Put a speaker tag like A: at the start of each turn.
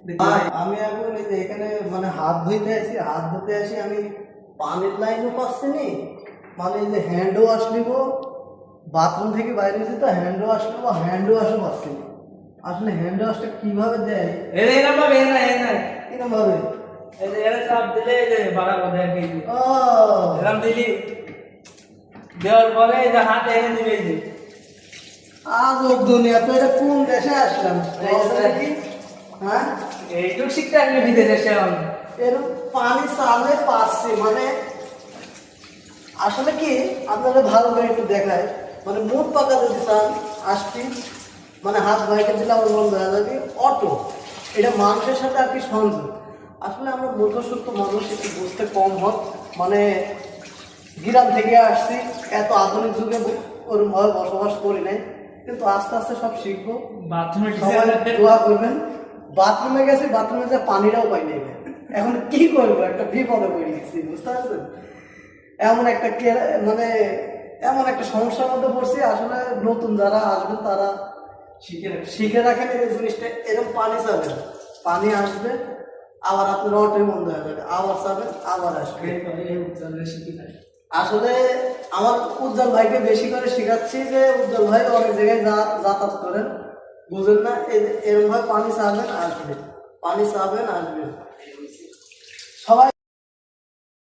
A: ভাই আমি এখন এই যে এখানে মানে হাত ধুইতে আসি, হাত ধুতে আসি, আমি পানির লাইনও পাচ্ছি নি, মানে এই যে হ্যান্ড ওয়াশ নিব, বাথরুম থেকে বাইরে এসে তো হ্যান্ড ওয়াশ নেবো, হ্যান্ড ওয়াশও পাচ্ছি না। আসলে হ্যান্ড ওয়াশটা কিভাবে দেয়,
B: এরকম ভাবে না
A: কিরকম ভাবে?
B: এই যে এর চাপ দিলে এই যে বাড়া কথা কি
A: ও
B: এরকম দিলি দেওয়ার পরে এই যে হাত এনে দিবে এই যে
A: আজব দুনিয়া, তো এটা কোন দেশে আসলাম? কি হ্যাঁ,
B: এইটুক শিখতে আসলে বিদেশে এসে
A: এরকম পানি চালে পাচ্ছি, মানে আসলে কি আপনারা ভালো করে একটু দেখায়, মানে মুখ পাকা যদি চান আসছি, মানে হাত বাইকে দিলে আমার মন দেখা যাবে অটো, এটা মানুষের সাথে আর কি সংযোগ। আসলে আমরা মূর্খসূক্ত মানুষ, একটু বুঝতে কম হোক, মানে গ্রাম থেকে আসছি, এত আধুনিক যুগে ওরমভাবে বসবাস করি নাই, কিন্তু আস্তে আস্তে সব শিখবো।
B: বাথরুমে
A: সবাই দোয়া করবেন। বাথরুমে গেছি, বাথরুমে যে পানিটাও পাই নাই, এখন কি করবো, একটা বিপদে পড়ে গেছি, বুঝতে পারছেন? এমন একটা মানে এমন একটা সমস্যার মধ্যে পড়ছি। আসলে নতুন যারা আসবেন তারা শিখে রাখেন এই জিনিসটা, এরকম পানি চাবেন, পানি আসবে, আবার আপনার অটোই বন্ধ হয়ে যাবে, আবার চাবেন আবার আসবে। আসলে আমার উজ্জ্বল ভাইকে বেশি করে শেখাচ্ছি, যে উজ্জ্বল ভাই অনেক জায়গায় যাতায়াত করেন, বুঝেন না, এরকম ভাবে পানি চাবেন আসবে, পানি চাবেন আসবে। সবাই